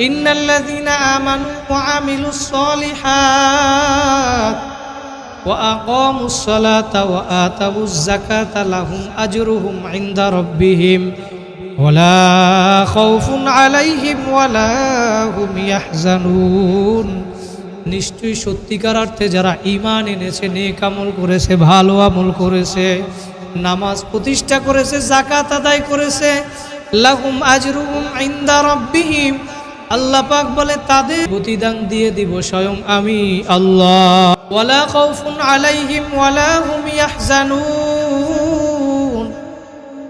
ইন্নাল্লাযীনা আমানু ওয়া আমিলুস সলিহাত ওয়া আকামুস সালাতা ওয়া আতাউয যাকাতা লাহুম আজরুহুম ইনদা রাব্বিহিম ওয়ালা খাউফুন আলাইহিম ওয়ালা হুম ইয়াহজানুন। নিশ্চয়ই সত্যিকার অর্থে যারা ঈমান এনেছে, নেক আমল করেছে, ভালো আমল করেছে, নামাজ প্রতিষ্ঠা করেছে, যাকাত আদায় করেছে, লাহুম আজরুহুম ইনদা রাব্বিহিম, আল্লাহ পাক বলে তাদের প্রতিদান দিয়ে দিব স্বয়ং আমি আল্লাহ। ওয়ালা খাউফুন আলাইহিম ওয়ালা হুম ইয়াহজানুন।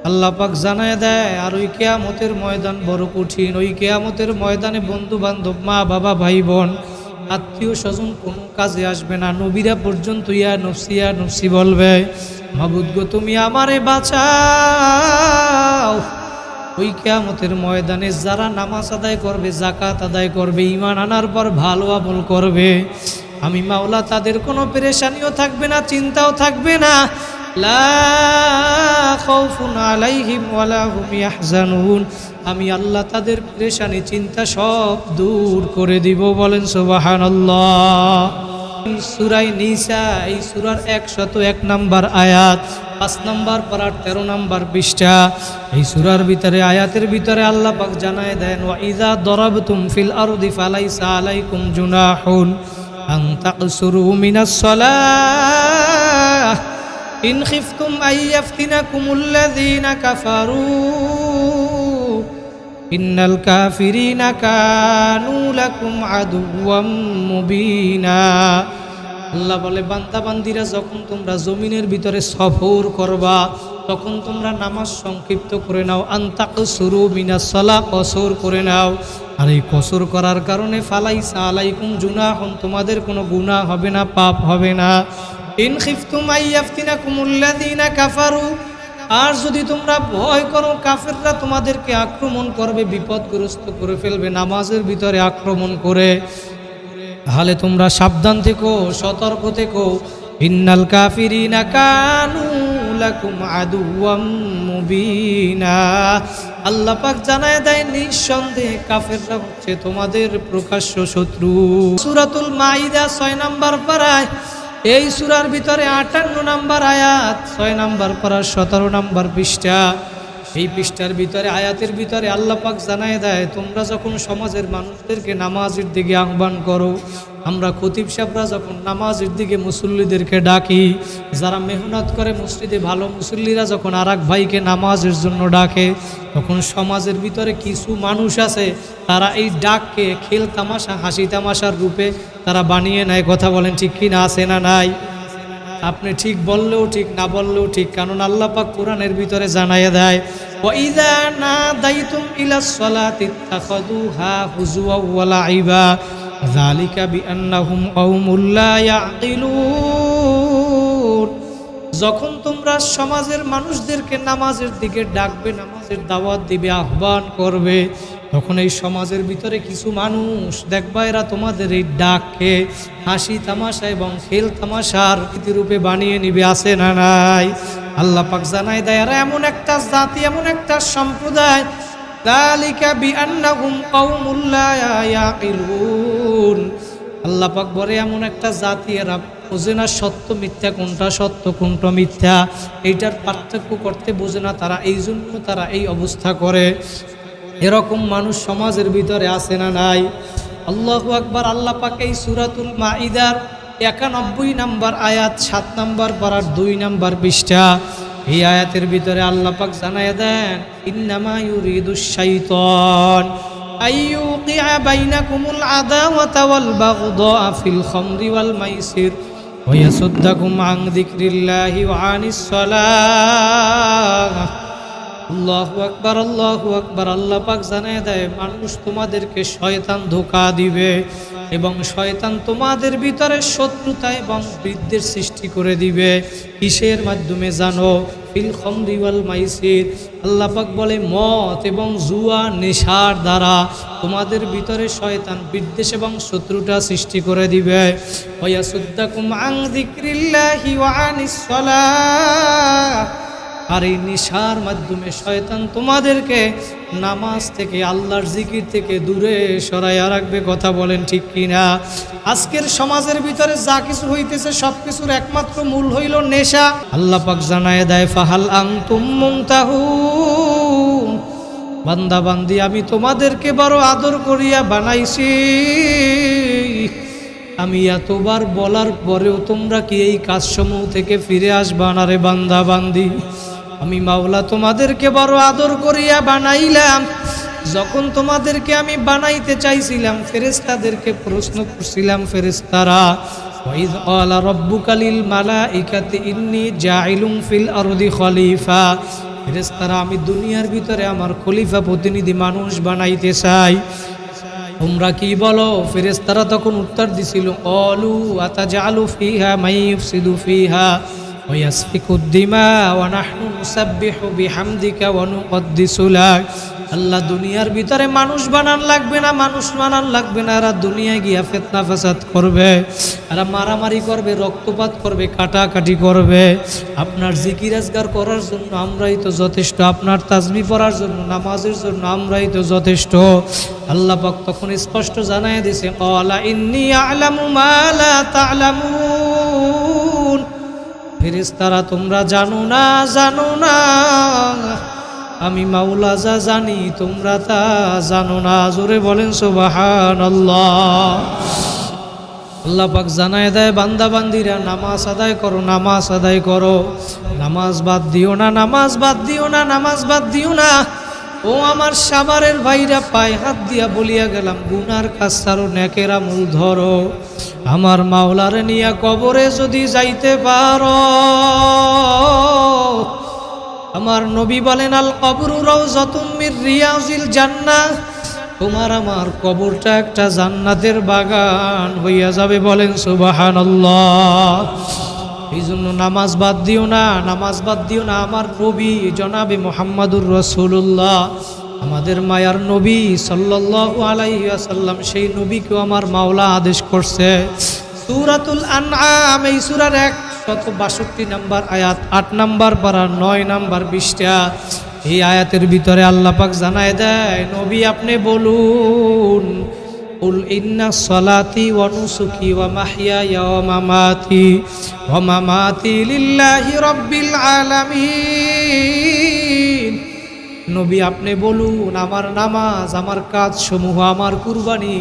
আল্লাহ পাক জানায় দেয় আর ওই কিয়ামতের ময়দান বড় কঠিন। ওই কিয়ামতের ময়দানে বন্ধু বান্ধব, মা বাবা, ভাই বোন, আত্মীয় স্বজন কোনো কাজে আসবে না। নবীরা পর্যন্ত ইয়া নফসি বলবে, মাবুদ গো তুমি আমারে বাঁচাও। ওই কিয়ামতের ময়দানে যারা নামাজ আদায় করবে, যাকাত আদায় করবে, ঈমান আনার পর ভালো আমল করবে, আমি মাওলা তাদের কোনো পেরেশানিও থাকবে না, চিন্তাও থাকবে না। লা খাউফুন আলাইহিম ওয়ালা হুম ইয়াহজানুন। আমি আল্লাহ তাদের পেরেশানি, চিন্তা সব দূর করে দিব। বলেন সুবহানাল্লাহ। সূরা নিসা, এই সূরার 101 নম্বর আয়াত, 5 নম্বর পারার 13 নম্বর পৃষ্ঠা। এই সূরার ভিতরে, আয়াতের ভিতরে আল্লাহ পাক জানায় দেন, ওয়া ইযা দারাবতুম ফিল আরদি ফালাইসা আলাইকুম জুনাহুন আন তাকসুরু মিনাস সালাহ ইন খিফতুম আইয়াফতিনাকুমুল্লাযীনা কাফারু ইন্নাল কাফিরিনা কানু লাকুম আদুওয়াম মুবিনা। আল্লাহ বলে, বান্দা বান্দিরা যখন তোমরা জমিনের ভিতরে সফর করবা, তখন তোমরা নামাজ সংক্ষিপ্ত করে নাও। আনতাকসুরু মিনাস সালাহ, কসর করে নাও। আর এই কসর করার কারণে ফালাইসা আলাইকুম জুনাহুন, তোমাদের কোনো গুনাহ হবে না, পাপ হবে না। ইন খিফতুম আইয়াফতিনাকুমুল্লাযীনা কাফারু, আর যদি তোমরা ভয় করো কাফেররা তোমাদেরকে আক্রমণ করবে, বিপদগ্রস্ত করে ফেলবে নামাজের ভিতরে আক্রমণ করে, তাহলে তোমরা সাবধান থেকো, সতর্ক থেকো। ইন্নাল কাফিরিনা কানু লাকুম আদুওয়াম মুবিনা। আল্লাহ পাক জানায় দেয়, নিঃসন্দেহে কাফেররা হচ্ছে তোমাদের প্রকাশ্য শত্রু। সূরাতুল মাইদা 6 নম্বর পারায়, এই সূরার ভিতরে 58 নম্বর আয়াত, 6 নম্বর পারা 17 নম্বর পৃষ্ঠা। এই পৃষ্ঠার ভিতরে, আয়াতের ভিতরে আল্লাহ পাক জানায় দেয়, তোমরা যখন সমাজের মানুষদেরকে নামাজের দিকে আহ্বান করো, আমরা খতিব সাহেবরা যখন নামাজের দিকে মুসল্লিদেরকে ডাকি, যারা মেহনত করে মসজিদে ভালো মুসল্লিরা যখন আর এক ভাইকে নামাজের জন্য ডাকে, তখন সমাজের ভিতরে কিছু মানুষ আছে, তারা এই ডাককে খেল তামাশা, হাসি তামাশার রূপে তারা বানিয়ে নেয়। কথা বলেন ঠিক কি না, আছে না নাই? আপনি ঠিক বললেও ঠিক, না বললেও ঠিক, কারণ আল্লাহ পাক কোরআনের ভিতরে জানাইয়া দেয়, ওয়া ইযা নাদাইতুম ইলাস সালাতি ইত্তাখাযুহা হুজুওয়া ওয়া লাইবা যালিকা বিআন্নাহুম কওমুল লা ইয়াকিলুন। যখন তোমরা সমাজের মানুষদেরকে নামাজের দিকে ডাকবে, নামাজের দাওয়াত দিবে, আহ্বান করবে, তখন এই সমাজের ভিতরে কিছু মানুষ দেখবা, এরা তোমাদের এই ডাককে হাসি তামাশা এবং খেল তামাশার রূপে বানিয়ে নিবে। আছে না নাই? আল্লাহ পাক জানায় দেয়, এরা এমন একটা জাতি, এমন একটা সম্প্রদায়, যালিকা বিআন্নাহুম কওমুল লা ইয়াকিলুন। আল্লাহ পাক বলে, এমন একটা জাতি, এরা বোঝে না সত্য মিথ্যা কোনটা, সত্য কোনটা মিথ্যা, এইটার পার্থক্য করতে বোঝে না তারা, এই জন্য তারা এই অবস্থা করে। এরকম মানুষ সমাজের ভিতরে আছে না নাই? আল্লাহু আকবার। আল্লাহ পাক এই সূরাতুল মাইদার 91 নম্বর আয়াত, 7 নম্বর পারার 2 নম্বর পৃষ্ঠা। এই আয়াতের ভিতরে আল্লাহ পাক জানায় দেন, ইন্নামা ইউরিদুশ শাইতান আইয়ুকিআ বাইনাকুমুল আদাওয়াতা ওয়াল বাগদা ফিল খামরি ওয়াল মাইসির ওয়া ইয়াসুদ্দাকুম আন যিকরিল্লাহি ওয়া আনিস সালাহ। আল্লাহু আকবার, আল্লাহু আকবার। আল্লাহ পাক জানায় দেয়, মানুষ তোমাদেরকে শয়তান ধোঁকা দিবে এবং শয়তান তোমাদের ভিতরে শত্রুতা এবং বিদ্বেষ সৃষ্টি করে দিবে। কিসের মাধ্যমে জানো? ফিল খামরি ওয়াল মাইসির। আল্লাহ পাক বলে, মদ এবং জুয়া, নেশার দ্বারা তোমাদের ভিতরে শয়তান বিদ্বেষ এবং শত্রুতা সৃষ্টি করে দিবে। ওয়া ইয়াসুদ্দাকুম আন যিকরিল্লাহি ওয়া আনিস সালাহ। আর এই নেশার মাধ্যমে শয়তান তোমাদেরকে নামাজ থেকে, আল্লাহর জিকির থেকে দূরে সরাইয়া রাখবে। কথা বলেন ঠিক কিনা? আজকের সমাজের ভিতরে যা কিছু হইতেছে সব কিছুর একমাত্র মূল হইল নেশা। আল্লাহ পাক জানায় দেয়, ফাহাল আনতুম মুনতাহুন, বান্দা বান্দি আমি তোমাদেরকে বড় আদর করিয়া বানাইছি, আমি এতবার বলার পরেও তোমরা কি এই কাজসমূহ থেকে ফিরে আসবা না রে বান্দা বান্দি? আমি মাওলা তোমাদেরকে বড় আদর করিয়া বানাইলাম। যখন তোমাদেরকে আমি বানাইতে চাইছিলাম, ফেরেশতাদেরকে প্রশ্ন করছিলাম, ফেরেশতারা ওয়াইদ ক্বালা রাব্বুকা লিল মালাইকাতি ইন্নী জাইলুম ফিল আরদি খলিফা, ফেরেশতারা আমি দুনিয়ার ভিতরে আমার খলিফা প্রতিনিধি মানুষ বানাইতে চাই, তোমরা কি বলো? ফেরেশতারা তখন উত্তর দিছিল, ক্বালু আতাজআলু ফিহা মান ইফসিদু ফিহা ওয়া ইয়াসফিকুদ দিমা ওয়া নাহনু নুসাব্বিহু বিহামদিকা ওয়া নুকদ্দিসু লাক। আল্লাহ দুনিয়ার ভিতরে মানুষ বানান লাগবে না, মানুষ বানান লাগবে না, এরা দুনিয়ায় গিয়া ফিতনা ফাসাদ করবে, এরা মারামারি করবে, রক্তপাত করবে, কাটাকাটি করবে। আপনার জিকির আজগার করার জন্য আমরাই তো যথেষ্ট, আপনার তাসবিহ পড়ার জন্য, নামাজের জন্য আমরাই তো যথেষ্ট। আল্লাহ পাক তখন স্পষ্ট জানায় দিয়েছে, ক্বালা ইন্নী আ'লামু মা লা তা'লামুন, ফেরেশতারা তোমরা জানো না, জানো না, আমি মাওলা যা জানি তোমরা তা জানো না। জোরে বলেন সুবহানাল্লাহ। আল্লাহ পাক জানায় দেয়, বান্দা বান্দিরা নামাজ আদায় করো, নামাজ আদায় করো, নামাজ বাদ দিও না, নামাজ বাদ দিও না, নামাজ বাদ দিও না। ও আমার সাভারের ভাইরা, পায়ে হাত দিয়া বলিয়া গেলাম, গুনার কাজ ছাড়ো, নেকের আমল ধরো। আমার মাওলারে নিয়া কবরে যদি যাইতে পারো, আমার নবী বলেন, আল কবরু রাউযাতুম মির রিয়াজিল জান্নাহ, তোমার আমার কবরটা একটা জান্নাতের বাগান হইয়া যাবে। বলেন সুবহানাল্লাহ। এই জন্য নামাজ বাদ দিও না, নামাজ বাদ দিও না। আমার নবী জনাবে মুহাম্মাদুর রাসূলুল্লাহ, আমাদের মায়ার নবী সাল্লাল্লাহু আলাইহি ওয়াসাল্লাম, সেই নবীকেও আমার মাওলা আদেশ করছে। সূরাতুল আনআম এই সূরার 162 নম্বর আয়াত, 8 নম্বর পারা, 9 নম্বর পৃষ্ঠা। এই আয়াতের ভিতরে আল্লাহ পাক জানায় দেয়, নবী আপনি বলুন, কুল ইন্না সলাতি ওয়া নুসুকি ওয়া মাহইয়ায়া ওয়া মামাতি লিল্লাহি রাব্বিল আলামিন। নবী আপনি বলুন, আমার নামাজ, আমার কাজ সমূহ, আমার কুরবানি,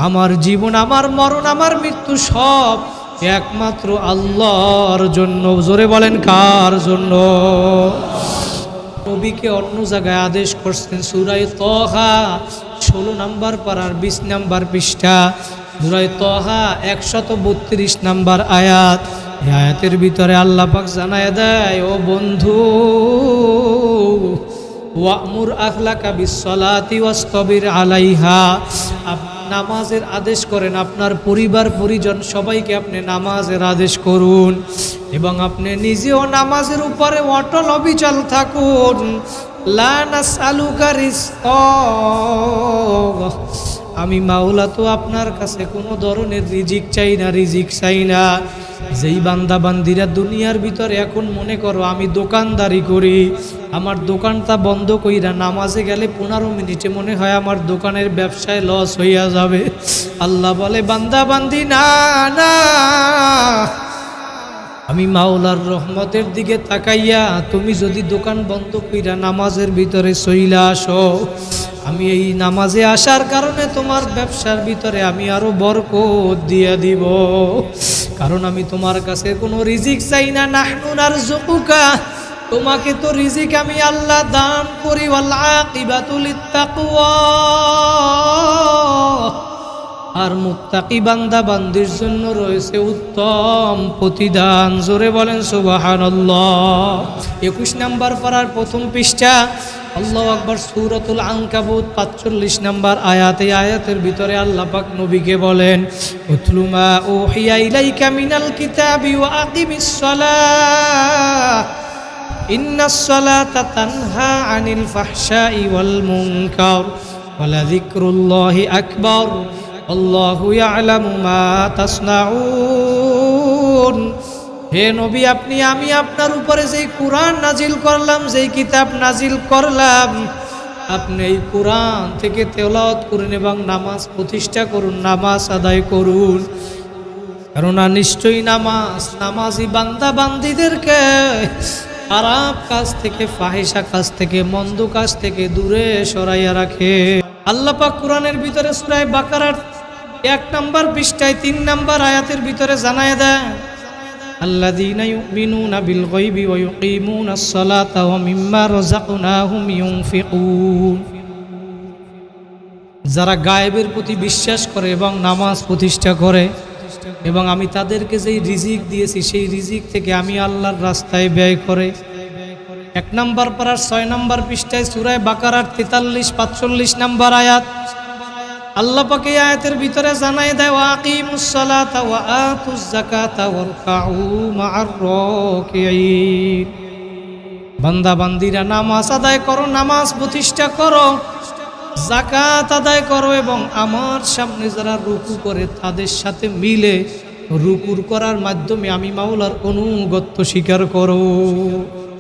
আমার জীবন, আমার মরণ, আমার মৃত্যু সব একমাত্র আল্লাহর জন্য। জোরে বলেন কার জন্য? নবীকে অন্য জায়গায় আদেশ করছেন সূরা তাহা 16 নম্বর পারার 20 নম্বর পৃষ্ঠা, সূরা তাহা 132 নম্বর আয়াত। এই আয়াতের ভিতরে আল্লাহ পাক জানায় দেয়, ও বন্ধু, ওয়ামুর আখলাকা বিসসালাতি ওয়াসতাবির আলাইহা, নামাজের আদেশ করেন, আপনার পরিবার পরিজন সবাইকে আপনি নামাজের আদেশ করুন এবং আপনি নিজেও নামাজের উপরে অটল অবিচল থাকুন। লা নাসআলুকা রিজকা, আমি মাওলা তো আপনার কাছে কোনো ধরনের রিজিক চাই না, রিজিক চাই না। যেই বান্দা বান্দিরা দুনিয়ার ভিতরে এখন মনে করো আমি দোকানদারি করি, আমার দোকানটা বন্ধ কইরা নামাজে গেলে 15 মিনিটে মনে হয় আমার দোকানের ব্যবসায় লস হইয়া যাবে। আল্লাহ বলে, বান্দা বান্দি না না, আমি মাওলার রহমতের দিকে তাকাইয়া তুমি যদি দোকান বন্ধ কইরা নামাজের ভিতরে চইলা আসো, আমি এই নামাজে আসার কারণে তোমার ব্যবসার ভিতরে আমি আরো বরকত দিয়ে দিব, কারণ আমি তোমার কাছে কোনো রিজিক চাই না। নাহনু নারযুকুকা, তোমাকে তো রিজিক আমি আল্লাহ দান করি। ওয়াল আকিবাতু লিত্তাকওয়া, আর মুত্তাকি বান্দা বান্দির জন্য রয়েছে উত্তম প্রতিদান। জোরে বলেন সুবহানাল্লাহ। 21 নম্বর পারার প্রথম পৃষ্ঠা, আল্লাহু আকবার, সূরাতুল আনকাবুত 45 নম্বর আয়াত। এই আয়াতের ভিতরে আল্লাহ পাক নবীকে বলেন, উতলু মা উহিয়া ইলাইকা মিনাল কিতাবি ওয়া আকিমিস সালাহ ইন্নাস সালাতা তানহা আনিল ফাহশাই ওয়াল মুনকার ওয়া লাযিকরুল্লাহি আকবার আল্লাহু ইয়ালামু মা তাসনাউন। হে নবী, আমি আপনার উপরে যেই কোরআন নাজিল করলাম, যেই কিতাব নাজিল করলাম, আপনি এই কোরআন থেকে তেলাওয়াত করুন এবং নামাজ প্রতিষ্ঠা করুন, নামাজ আদায় করুন। কেননা নিশ্চয়ই নামাজি বান্দা বান্দীদেরকে খারাপ কাজ থেকে, ফাহিশা কাজ থেকে, মন্দ কাজ থেকে দূরে সরাইয়া রাখে। আল্লাহ পাক কোরআনের ভিতরে সূরা বাকারার 1 নম্বর পৃষ্ঠায় 3 নম্বর আয়াতের ভিতরে জানায় দেয়, আল্লাযীনা ইউমিনুনা বিল গায়বি ওয়া ইউকিমুনাস সালাতা ওয়া মিম্মা রাযাকনাহুম ইউনফিকুন। যারা গায়েবের প্রতি বিশ্বাস করে এবং নামাজ প্রতিষ্ঠা করে, এবং আমি তাদেরকে যেই রিজিক দিয়েছি সেই রিজিক থেকে আমি আল্লাহর রাস্তায় ব্যয় করে। 1 নম্বর পারার 6 নম্বর পৃষ্ঠায় সূরা বাকারার 43-45 নম্বর আয়াত আল্লাহ পাক এই আয়াতের ভিতরে জানায় দেয়, ওয়া আকিমুস সালাতা ওয়া আতুজ যাকাতা ওয়ারকাউ মা'আর রাকিঈন। বান্দা বান্দীরা নামাজ আদায় করো, নামাজ প্রতিষ্ঠা করো, যাকাত আদায় করো, এবং আমার সামনে যারা রুকু করে তাদের সাথে মিলে রুকুর করার মাধ্যমে আমি মাওলার অনুগত্য স্বীকার করো।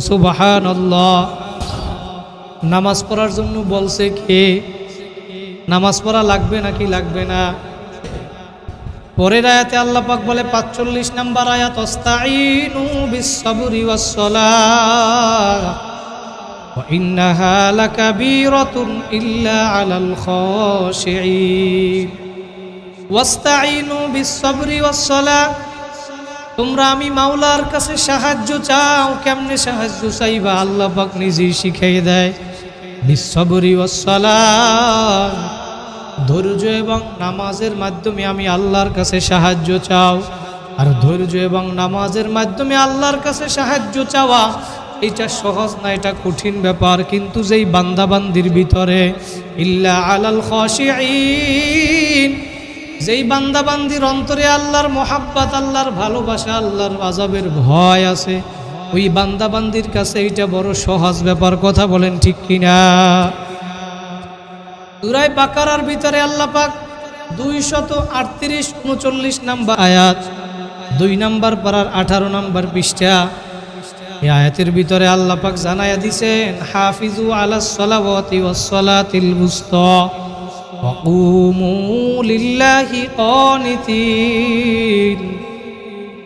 সুবহানাল্লাহ। নামাজ পড়ার জন্য বলছে কে? নামাজ পড়া লাগবে নাকি লাগবে না? পরের আয়াতে আল্লাহ পাক বলে 45 নম্বর আয়াত, ওয়াস্তাঈনু বিস-সাবরি ওয়াস-সালাহ ওয়া ইন্নাহা লাকাবীরাতুন ইল্লা আলাল খাশিঈন। ওয়াস্তাঈনু বিস-সাবরি ওয়াস-সালাহ, তোমরা আমি মাওলার কাছে সাহায্য চাও। কেমনে সাহায্য চাইবা? আল্লাহ পাক নিজেই শিখিয়ে দেয়, বিস-সাবরি ওয়াস-সালাহ, ধৈর্য এবং নামাজের মাধ্যমে আমি আল্লাহর কাছে সাহায্য চাও। আর ধৈর্য এবং নামাজের মাধ্যমে আল্লাহর কাছে সাহায্য চাওয়া এটা সহজ না, এটা কঠিন ব্যাপার। কিন্তু যেই বান্দাবান্দির ভিতরে ইল্লা আলাল খাশিঈন, যেই বান্দাবান্দির অন্তরে আল্লাহর মোহাব্বত, আল্লাহর ভালোবাসা, আল্লাহর আযাবের ভয় আছে, ওই বান্দাবান্দির কাছে এটা বড় সহজ ব্যাপার। কথা বলেন ঠিক কিনা? সূরা বাকারার ভিতরে আল্লাহ পাক 238-39 নম্বর আয়াত, 2 নম্বর পারার 18 নম্বর পৃষ্ঠা, এই আয়াতের ভিতরে আল্লাহ পাক জানায়া দিয়েছেন, হাফিজু আলাস সালাওয়াতি ওয়াস সালাতিল বুসতা ওয়া কুমু লিল্লাহি কানিতিন।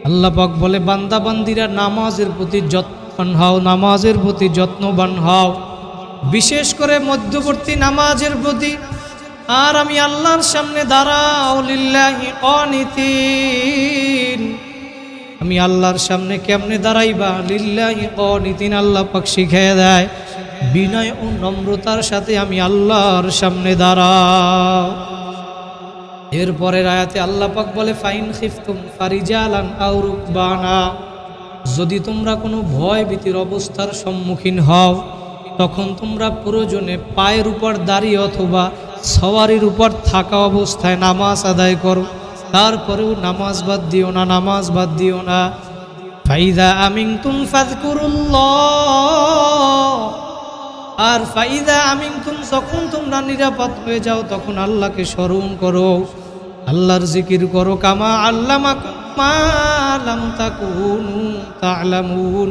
আল্লাহ পাক বলে, বান্দা বান্দিরা নামাজের প্রতি যত্নবান হও, নামাজের প্রতি যত্নবান হও, বিশেষ করে মধ্যবর্তী নামাজের প্রতি। আর আমি আল্লাহর সামনে দাঁড়াও, লিল্লাহি কানিতিন। আমি আল্লাহর সামনে কেমনে দাঁড়াইবা? লিল্লাহি কানিতিন, আল্লাহ পাক শিখিয়ে দেয়, বিনয় ও নম্রতার সাথে আমি আল্লাহর সামনে দাঁড়াও। এরপরের আয়াতে আল্লাহ পাক বলে, ফাইন খিফতুম ফারিজালান আও রুকবানা, যদি তোমরা কোনো ভয় ভীতির অবস্থার সম্মুখীন হও, তখন তোমরা প্রয়োজনে পায়ের উপর দাঁড়িয়ে অথবা সওয়ারির উপর থাকা অবস্থায় নামাজ আদায় করো। তারপরেও নামাজ বাদ দিও না, নামাজ বাদ দিও না। ফাইদা আমিনতুম ফাযকুরুল্লাহ, আর ফাইদা আমিনতুম, যখন তোমরা নিরাপদ হয়ে যাও তখন আল্লাহকে স্মরণ করো, আল্লাহর জিকির করো। কামা আল্লামাকুম মা লাম তাকুনু তা'লামুন,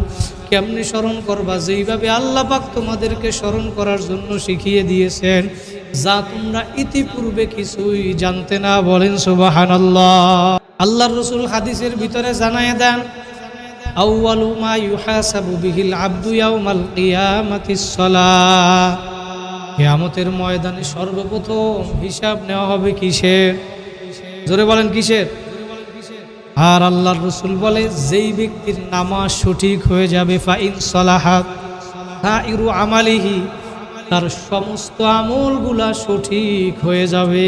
কেমনে স্মরণ করবা? যেইভাবে আল্লাহ পাক তোমাদেরকে স্মরণ করার জন্য শিখিয়ে দিয়েছেন, যা তোমরা ইতিপূর্বে কিছুই জানতে না। বলেন সুবহানাল্লাহ। আল্লাহর রাসূল হাদিসের ভিতরে জানায় দেন, আউয়ালু মা ইউহাসাবু বিহিল আবদু ইয়াউমাল কিয়ামাতিস সালাহ, কিয়ামতের ময়দানে সর্বপ্রথম হিসাব নেওয়া হবে কিসের? জোরে বলেন কিসের? আর আল্লাহর রাসূল বলে, যেই ব্যক্তির নামাজ সঠিক হয়ে যাবে, ফাইন সালাহাত সাইরু আমালিহি, তার সমস্ত আমলগুলা সঠিক হয়ে যাবে।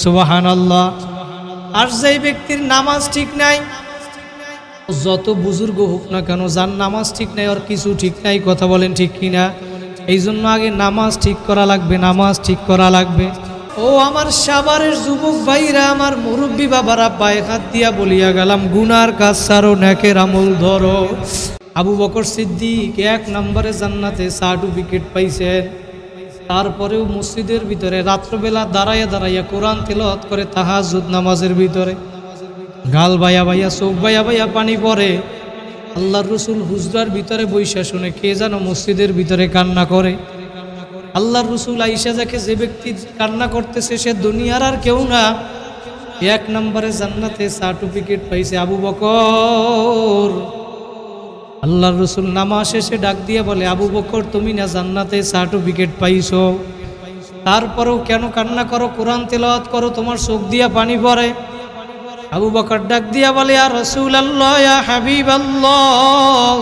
সুবহানাল্লাহ। আর যেই ব্যক্তির নামাজ ঠিক নাই, যত বুজুর্গ হোক না কেন, যার নামাজ ঠিক নাই আর কিছু ঠিক নাই। কথা বলেন ঠিক কিনা? এই জন্য আগে নামাজ ঠিক করা লাগবে, নামাজ ঠিক করা লাগবে। ও আমার সাভারের যুবক ভাইরা, আমার মুরব্বী বাবারা, পায়ে হাত দিয়া বলিয়া গেলাম, গুনার কাজ ছাড়ো, নেকের আমল ধরো। আবু বকর সিদ্দিক 1 নম্বরে জান্নাতে সার্টিফিকেট পাইছেন। তারপরেও মসজিদের ভিতরে রাত্রবেলা দাঁড়াইয়া দাঁড়াইয়া কোরআন তেলাওয়াত করে তাহাজ্জুদ নামাজের ভিতরে। গাল বাইয়া বাইয়া চোখ বাইয়া বাইয়া পানি পড়ে। আল্লাহর রসুল হুজরার ভিতরে বৈশা শুনে কে যেন মসজিদের ভিতরে কান্না করে। আল্লাহর রসুল আইসা দেখে যে ব্যক্তি কান্না করতেছে সে দুনিয়ার আর কেউ না, এক নম্বরে জান্নাতে সার্টিফিকেট পাইছে আবু বকর। আল্লাহর রসুল নামাজ শেষে ডাক দিয়ে বলে, আবু বকর তুমি না জান্নাতে সার্টিফিকেট পাইছো, তারপরেও কেন কান্না করো? কোরআন তেলাওয়াত করো, তোমার চোখ দিয়া পানি পড়ে। আবু বকর ডাক দিয়া বলে, ইয়া রাসূলুল্লাহ, ইয়া হাবিবাল্লাহ,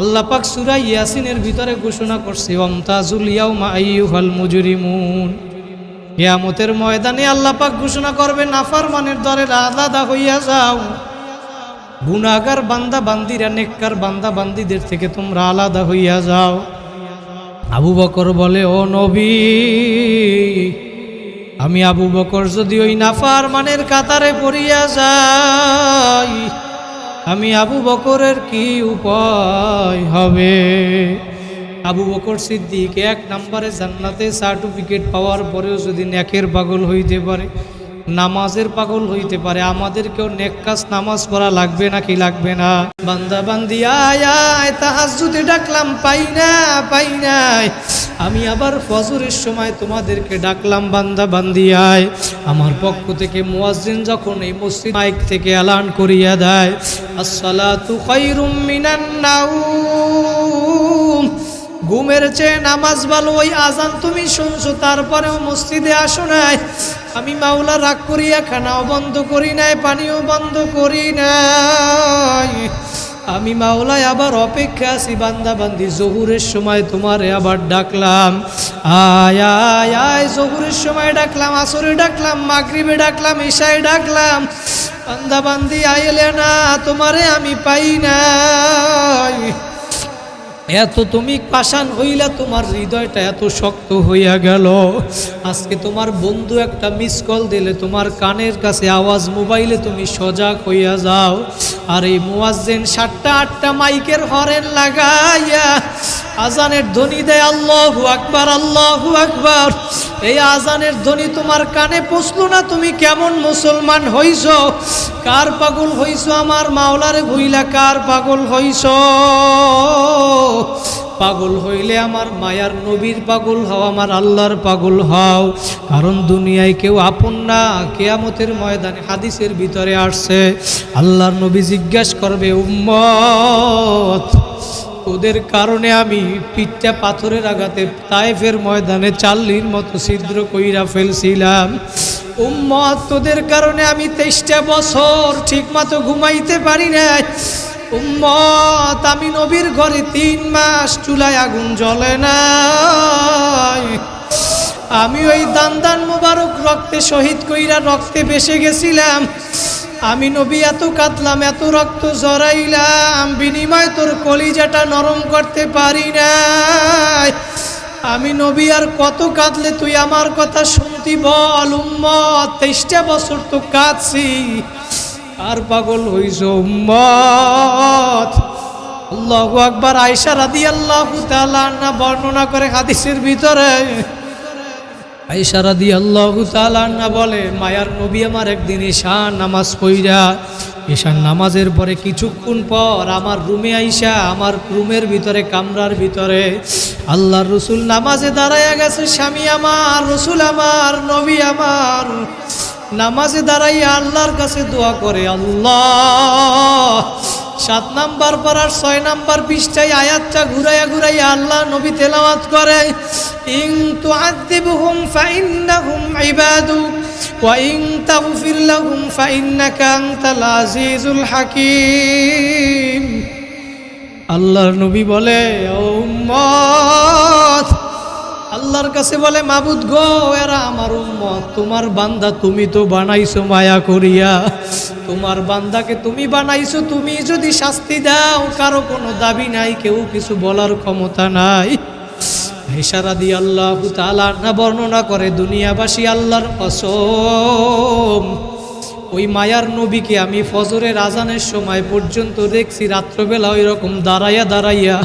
আল্লাহ পাক সূরা ইয়াসিনের ভিতরে ঘোষণা করছে, ওয়ামতাজুল ইয়াউমা আইয়ুহাল মুজরিমুন। কিয়ামতের ময়দানে আল্লাহ পাক ঘোষণা করবে, নাফরমানের দলে আলাদা হইয়া যাও, গুনাহগার বান্দা বান্দিরা নেককার বান্দা বান্দিদের থেকে তোমরা আলাদা হইয়া যাও। আবু বকর বলে, ও নবী, আমি আবু বকর যদি ওই নাফরমানের কাতারে পড়িয়া যাই, আমি আবু বকরের কি উপায় হবে? আবু বকর সিদ্দিক এক নম্বরে জান্নাতে সার্টিফিকেট পাওয়ার পরেও যদি নেকের পাগল হইতে পারে, নামাজের পাগল হইতে পারে, আমাদেরকেও নেক কাজ নামাজ পড়া লাগবে নাকি লাগবে না? বান্দা বান্দি আয় আয়, তাহাজ্জুদে ডাকলাম পাই নাই, আমি আবার ফজরের সময় তোমাদেরকে ডাকলাম, বান্দা বান্দি আয়। আমার পক্ষ থেকে মুয়াজ্জিন যখন এই মসজিদ মাইক থেকে এলান করিয়া দেয়, আসসালাতু খায়রুম মিনান নাউম, ঘুমের চেয়ে নামাজ ভালো, ওই আজান তুমি শুনছো তারপরেও মসজিদে আসো নাই, আমি মাওলা রাগ করিয়া খানাও বন্ধ করি নাই, পানিও বন্ধ করি নাই, আমি মাওলায় আবার অপেক্ষা আছি। বান্দা বান্দি জহুরের সময় তোমারে আবার ডাকলাম, আয় আয় আয়, জহুরের সময় ডাকলাম, আসরে ডাকলাম, মাগরিবে ডাকলাম, ইশায় ডাকলাম, বান্দা বান্দি আইলে না, তোমারে আমি পাই নাই। এত তুমি পাষাণ হইলা, তোমার হৃদয়টা এত শক্ত হইয়া গেল, আজকে তোমার বন্ধু একটা মিস কল দিলে তোমার কানের কাছে আওয়াজ, মোবাইলে তুমি সজাগ হইয়া যাও। আর এই মুয়াজ্জিন 7টা 8টা মাইকের হরেন লাগাইয়া আজানের ধ্বনি দেয়, আল্লাহু আকবার, আল্লাহু আকবার। এই আজানের ধ্বনি তোমার কানে পৌঁছলো না, তুমি কেমন মুসলমান হইছো? কার পাগল হইছো? আমার মাওলারে ভুইলা কার পাগল হইছো? পাগল হইলে আমার মায়ার নবীর পাগল হও, আমার আল্লাহর পাগল হও। কারণ দুনিয়ায় কেউ আপন না, কিয়ামতের ময়দানে হাদিসের ভিতরে আসছে, আল্লাহর নবী জিজ্ঞাসা করবে, উম্মত তোদের কারণে আমি পিঠটা পাথরের আঘাতে তায়েফের ময়দানে চাল্লির মতো ছিদ্র কইরা ফেলছিলাম। উম্মত তোদের কারণে আমি 23টা বছর ঠিকমতো ঘুমাইতে পারি নাই। উম্মত আমি নবীর ঘরে 3 মাস চুলায় আগুন জ্বলে নাই। আমি ওই দান মুবারক রক্তে শহীদ কইরা রক্তে বেসে গেছিলাম। আমি নবী এত কাঁদলাম, এত রক্ত জড়াইলাম, বিনিময় তোর কলিজাটা নরম করতে পারি নাই। আমি নবী আর কত কাঁদলে তুই আমার কথা শুনতি বল? উম্মত 23টা বছর তো কাঁদছি, আর পাগল হইছ উম্মত। আল্লাহু আকবার। আয়েশা রাদিয়াল্লাহু তাআলা আনহা বর্ণনা করে হাদিসের ভিতরে, আয়েশা রাদিয়াল্লাহু তাআলা আনহা বলে, মায়ার নবী আমার একদিন ঈশা নামাজ পড়া, ঈশা নামাজের পরে কিছুক্ষণ পর আমার রুমে আইসা, আমার রুমের ভিতরে কামরার ভিতরে আল্লাহর রসুল নামাজে দাঁড়াইয়া গেছে। স্বামী আমার, রসুল আমার, নবী আমার নামাজে দাঁড়াইয়া আল্লাহর কাছে দোয়া করে, আল্লাহ 7 নাম্বার পারার 6 নাম্বার পৃষ্ঠায় আয়াতটা ঘুরাইয়া ঘুরাইয়া আল্লাহ নবী তেলাওয়াত করে, ইন তুআযিবহুম ফাইন্নাহুম ইবাদুক ওয়া ইন তাগফির লাহুম ফাইন্নাকা আনতাল আজিজুল হাকীম। আল্লাহর নবী বলে, ও উম্মত, আল্লাহর কাছে বলে, মাবুদ গো, এরা আমার উম্মত, তোমার বান্দা, তুমি তো বানাইছো মায়া করিয়া, তোমার বান্দাকে তুমি বানাইছো, তুমি যদি শাস্তি দাও কারো কোনো দাবি নাই, কেউ কিছু বলার ক্ষমতা নাই। আয়েশা রাদিয়াল্লাহু তাআলা আনহা বর্ণনা করে, দুনিয়াবাসী আল্লাহর কসম, ওই মায়ার নবীকে আমি ফজরের আজানের সময় পর্যন্ত দেখছি রাত্রবেলা ওই রকম দাঁড়াইয়া দাঁড়াইয়া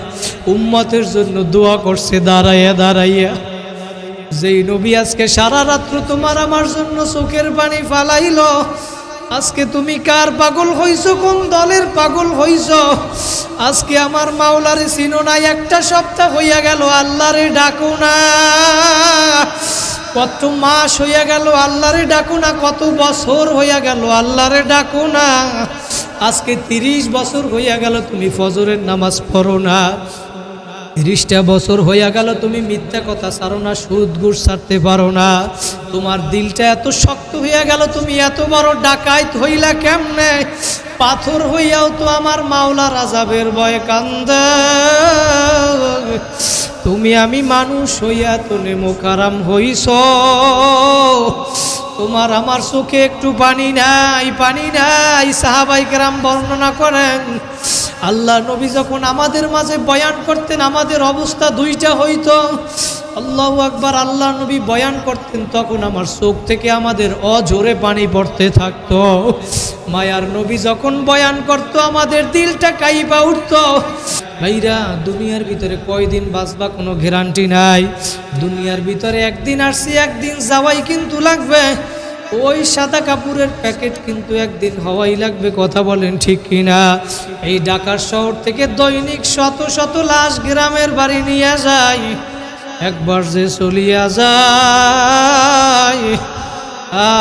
উম্মতের জন্য দোয়া করছে, দাঁড়াইয়া দাঁড়াইয়া। যেই নবী আজকে সারা রাত্র তোমার আমার জন্য চোখের পানি ফালাইল, আজকে তুমি কার পাগল হইছো, কোন দলের পাগল হইছো? আজকে আমার মাওলারে চিনো না, একটা সপ্তাহ হইয়া গেল আল্লাহরে ডাকো না, কত মাস হইয়া গেল আল্লাহরে ডাকো না, কত বছর হইয়া গেল আল্লাহরে ডাকো না। আজকে 30 বছর হইয়া গেল তুমি ফজরের নামাজ পড়ো না, 30টা বছর হইয়া গেল তুমি মিথ্যা কথা ছাড়ো না, সুদ ঘুষ ছাড়তে পারো না। তোমার দিলটা এত শক্ত হইয়া গেল, তুমি এত বড় ডাকাইত হইলা কেমনে? পাথর হইয়াও তো আমার মাওলার আযাবের ভয়ে কান্দে। তুমি আমি মানুষ হইয়া তো নেমোকারাম হইছ, তোমার আমার চোখে একটু পানি নাই, পানি নাই। সাহাবায়ে কেরাম বর্ণনা করেন, আল্লাহ নবী যখন আমাদের মাঝে বয়ান করতেন আমাদের অবস্থা দুইটা হইতো। আল্লাহু আকবার, আল্লাহ নবী বয়ান করতেন তখন আমার চোখ থেকে আমাদের অঝরে পানি পড়তে থাকতো। মায়ার নবী যখন বয়ান করতো আমাদের দিলটা কাইবা উঠতো। ভাইরা, দুনিয়ার ভিতরে কয়দিন বাঁচবা কোনো গ্যারান্টি নাই। দুনিয়ার ভিতরে একদিন আসছি, একদিন যাওয়াই কিন্তু লাগবে। ওই সাদা কাপড়ের প্যাকেট কিন্তু একদিন হওয়াই লাগবে, কথা বলেন ঠিক কিনা? এই ঢাকার শহর থেকে দৈনিক শত শত লাশ গ্রামের বাড়ি নিয়ে যায়, একবার যে চলিয়া যায়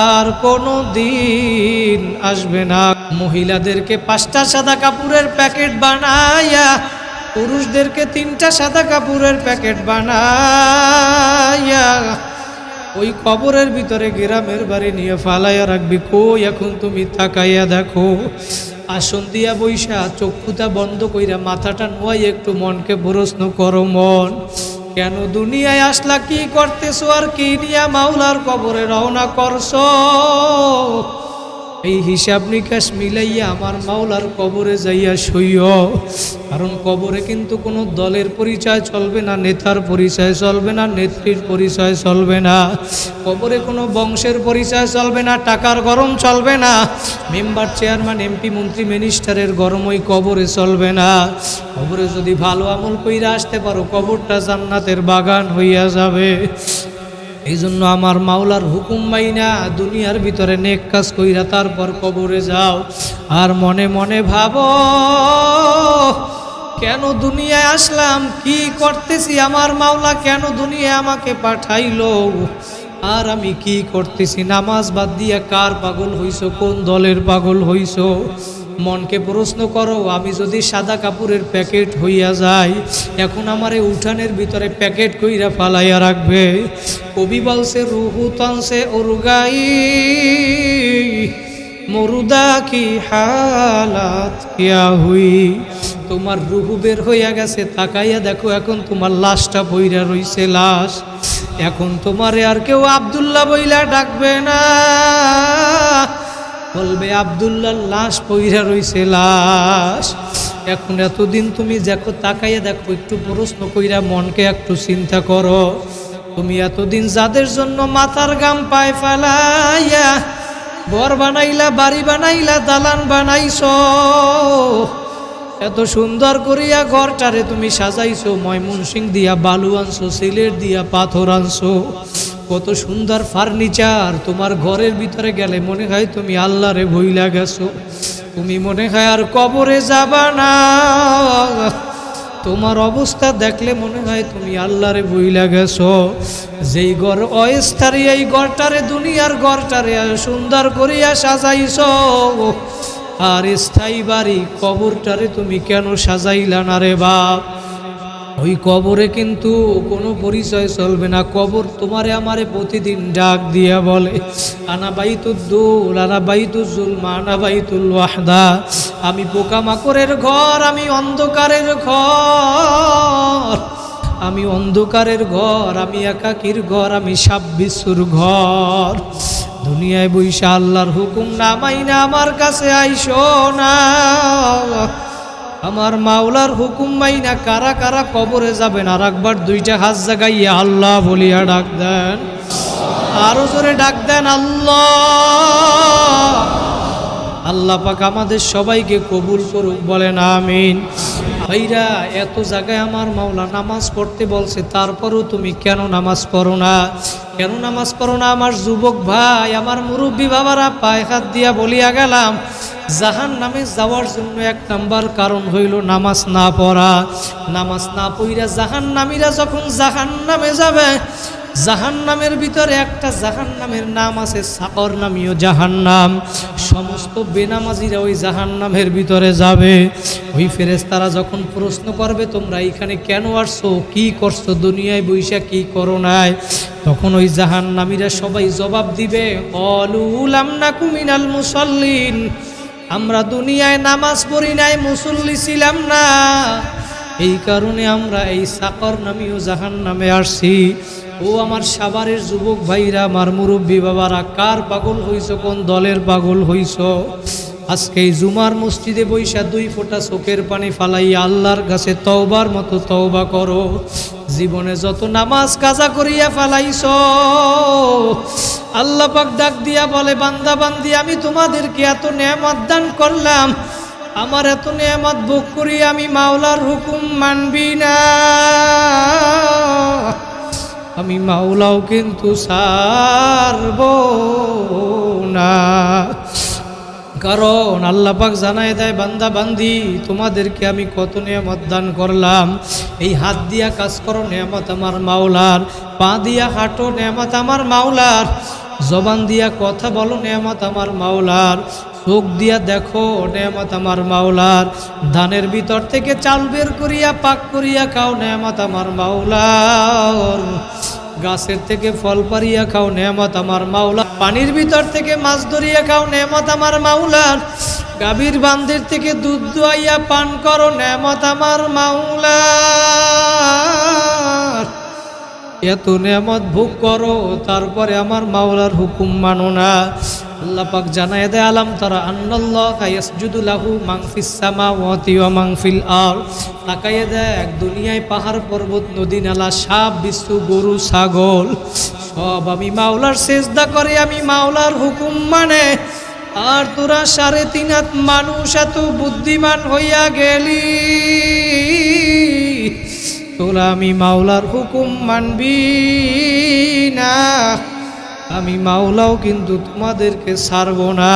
আর কোনো দিন আসবে না। মহিলাদেরকে 5টা সাদা কাপড়ের প্যাকেট বানাইয়া, পুরুষদেরকে 3টা সাদা কাপড়ের প্যাকেট বানাইয়া ওই কবরের ভিতরে গ্রামের বাড়ি নিয়ে ফালাইয়া রাখবি। কই এখন তুমি তাকাইয়া দেখো, আসন দিয়া বইসা চক্ষুটা বন্ধ কইরা মাথাটা নোয়াই একটু মনকে প্রশ্ন করো, মন কেন দুনিয়ায় আসলা, কি করতেছো আর কি নিয়া মাওলার কবরে রওনা করছো? এই হিসাব নিকাশ মিলাইয়া আমার মাওলার কবরে যাইয়া শুইও। কারণ কবরে কিন্তু কোনো দলের পরিচয় চলবে না, নেতার পরিচয় চলবে না, নেত্রীর পরিচয় চলবে না, কবরে কোনো বংশের পরিচয় চলবে না, টাকার গরম চলবে না, মেম্বার চেয়ারম্যান এমপি মন্ত্রী মিনিস্টারের গরম ওই কবরে চলবে না। কবরে যদি ভালো আমল কইরা আসতে পারো, কবরটা জান্নাতের বাগান হইয়া যাবে। এই জন্য আমার মাওলার হুকুম মাইনা দুনিয়ার ভিতরে নেক কাজ কইরা তারপর কবরে যাও। আর মনে মনে ভাবো, কেন দুনিয়ায় আসলাম, কি করতেছি, আমার মাওলা কেন দুনিয়ায় আমাকে পাঠাইলো, আর আমি কি করতেছি? নামাজ বাদ দিয়া কার পাগল হইছো, কোন দলের পাগল হইছো? মনকে প্রশ্ন করো, আমি যদি সাদা কাপড়ের প্যাকেট হইয়া যাই, এখন আমার এই উঠানের ভিতরে প্যাকেট কইরা ফালাইয়া রাখবে। কবি বলছে, রুহু তনসে উরগাই মুরদা কি হালাত কিয়া হুই। তোমার রুহু বের হইয়া গেছে, তাকাইয়া দেখো এখন তোমার লাশটা বইরা রইছে, লাশ। এখন তোমারে আর কেউ আব্দুল্লাহ বইলা ডাকবে না, বলবে আব্দুল্লাহর লাশ পইরা রইছে, লাশ। এখন এতদিন তুমি দেখো, তাকাইয়া দেখো, একটু প্রশ্ন কইরা মনকে একটু চিন্তা করো, তুমি এতদিন যাদের জন্য মাথার গাম পায় ফেলাইয়া ঘর বানাইলা, বাড়ি বানাইলা, দালান বানাইছো, এত সুন্দর করিয়া ঘরটারে তুমি সাজাইছো, ময়মনসিং দিয়া বালু আনছো, সিলেট দিয়া পাথর আনছো, কত সুন্দর ফার্নিচার। তোমার ঘরের ভিতরে গেলে মনে হয় তুমি আল্লাহরে ভুইলা গেছো, তুমি মনে হয় আর কবরে যাবা না। তোমার অবস্থা দেখলে মনে হয় তুমি আল্লাহরে ভুইলা গেছো। যেই ঘর অস্থায়ী, এই ঘরটারে, দুনিয়ার ঘরটারে সুন্দর করিয়া সাজাইছো, আর স্থায়ী বাড়ি কবরটারে তুমি কেন সাজাইলা না রে বাপ? ওই কবরে কিন্তু কোনো পরিচয় চলবে না। কবর তোমারে আমারে প্রতিদিন ডাক দিয়া বলে, আনা বাইতুদ্দুল, আনা বাইতুজ্জুলমা, আনা বাইতুল ওয়াহদা। আমি পোকামাকড়ের ঘর, আমি অন্ধকারের ঘর, আমি অন্ধকারের ঘর, আমি একাকীর ঘর, আমি সাপ বিচ্ছুর ঘর। দুনিয়ায় বইসা আল্লাহর হুকুম না মাইনা আমার কাছে আইসো না। আমার মাওলার হুকুম মাইনা কারা কারা কবরে যাবেন, আর একবার 2টা হাত জাগাইয়া আল্লাহ বলিয়া ডাক দেন, আরো জোরে ডাক দেন আল্লাহ। আল্লাহ পাক আমাদের সবাইকে কবুল করুক, বলেন আমিন। ভাইরা, এত জায়গায় আমার মাওলা নামাজ পড়তে বলছে, তারপরও তুমি কেন নামাজ পড়ো না? কেন নামাজ পড়ো না? আমার যুবক ভাই, আমার মুরব্বী বাবারা, পায়ে হাত দিয়া বলিয়া গেলাম, জাহান নামে যাওয়ার জন্য এক নাম্বার কারণ হইল নামাজ না পড়া। নামাজ না পড়া জাহান নামীরা যখন জাহান নামে যাবে, জাহান নামের ভিতরে একটা জাহান নামের নাম আছে সাকর নামীয় জাহান্নাম। সমস্ত বেনামাজিরা ওই জাহান নামের ভিতরে যাবে। ওই ফেরেশতারা যখন প্রশ্ন করবে, তোমরা এখানে কেন আসছো, কি করছো, দুনিয়ায় বৈশা কি করো নাই, তখন ওই জাহান নামীরা সবাই জবাব দিবে, ক্বালু লাম নাকু মিনাল মুসাল্লিন, আমরা দুনিয়ায় নামাজ পড়ি নাই, মুসল্লি ছিলাম না, এই কারণে আমরা এই সাকর নামীয় জাহান নামে আসছি। ও আমার সাভারের যুবক ভাইরা, আমার মুরব্বী বাবারা, কার পাগল হইছ, কোন দলের পাগল হইছ? আজকে এই জুমার মসজিদে বৈশা 2 ফোঁটা চোখের পানি ফালাইয়া আল্লাহর কাছে তওবার মতো তওবা করো। জীবনে যত নামাজ কাজা করিয়া ফালাইছ, আল্লাহ পাক ডাক দিয়া বলে, বান্দা বান্দি, আমি তোমাদেরকে এত নেয়ামত দান করলাম, আমার এত নেয়ামত ভোগ করি আমি মাওলার হুকুম মানবি না? আমি মাওলাও কিন্তু ছাড়ব না। কারণ আল্লাহ পাক জানায় দেয়, বান্দা বান্দি, তোমাদেরকে আমি কত নেয়ামত দান করলাম। এই হাত দিয়া কাজ করো, নেয়ামত আমার মাওলার। পা দিয়া হাঁটো, নেয়ামত আমার মাওলার। জবান দিয়া কথা বলো, নেয়ামত আমার মাওলার। চোখ দিয়া দেখো, নেয়ামত আমার মাওলার। ধানের ভিতর থেকে চাল বের করিয়া পাক করিয়া খাও, নেয়ামত আমার মাওলার। গাছের থেকে ফল পারিয়া খাও, নেয়ামত আমার মাওলা। পানির ভিতর থেকে মাছ ধরিয়া খাও, নেয়ামত আমার মাওলার। গাভীর বান্ধের থেকে দুধ দুয়াইয়া পান করো, নেয়ামত আমার মাওলার। এত নেয়ামত ভোগ করো, তারপরে আমার মাওলার হুকুম মানো না। আল্লাহ পাক জানায় দেয়, আলাম তারা আন্নাল্লাহা ইয়াসজুদু লাহু মান ফিস সামাওয়াতি ওয়া মান ফিল আরদ। তাকায়ে দেখ, দুনিয়ায় পাহাড় পর্বত নদী নালা সাপ বিচ্ছু গরু ছাগল সব আমি মাওলার সেজদা করে, আমি মাওলার হুকুম মানে। আর তোরা 3.5 হাত মানুষ এত বুদ্ধিমান হইয়া গেলি, তোরা আমি মাওলার হুকুম মানবি না? আমি মাওলাও কিন্তু তোমাদেরকে ছাড়ব না।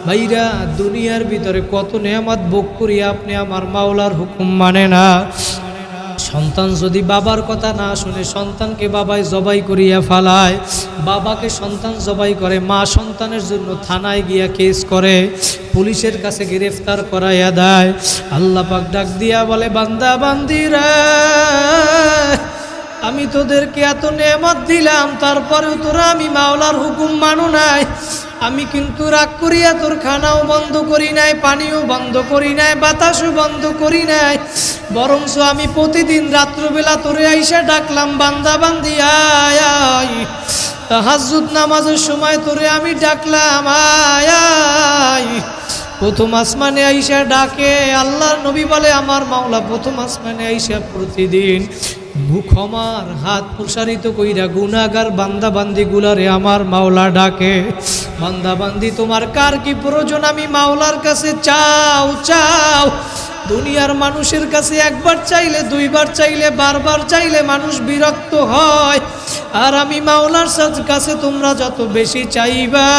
ভাইরা, দুনিয়ার ভিতরে কত নেয়ামত ভোগ করি, আপনি আমার মাওলার হুকুম মানে না। সন্তান যদি বাবার কথা না শুনে, সন্তানকে বাবাই জবাই করিয়া ফালায়। বাবাকে সন্তান জবাই করে, মা সন্তানের জন্য থানায় গিয়া কেস করে, পুলিশের কাছে গ্রেফতার করাইয়া দেয়। আল্লাহ পাক ডাক দিয়া বলে, বান্দা বান্দিরা, আমি তোদেরকে এত নেয়ামত দিলাম, তারপরেও তোরা আমি মাওলার হুকুম মানো নাই। আমি কিন্তু রাগ করিয়া তোর খানাও বন্ধ করি নাই, পানিও বন্ধ করি নাই, বাতাসও বন্ধ করি নাই। বরঞ্চ আমি প্রতিদিন রাত্রবেলা তোরে আইসা ডাকলাম, বান্দা বান্দি আয় আয়। তাহাজ্জুদ নামাজের সময় তোরে আমি ডাকলাম, আয় আয়। প্রথম আসমানে আইসা ডাকে। আল্লাহর নবী বলে, আমার মাওলা প্রথম আসমানে আইসা প্রতিদিন ক্ষমার হাত প্রসারিত কইরা গুনাহগার বান্দা বান্দি গুলারে আমার মাওলা ডাকে। বান্দা বান্দি, তোমার কার কি প্রয়োজন? আমি মাওলার কাছে চাও চাও। দুনিয়ার মানুষের কাছে একবার চাইলে, 2 বার চাইলে, বারবার চাইলে মানুষ বিরক্ত হয়। আর আমি মাওলার কাছে তোমরা যত বেশি চাইবা,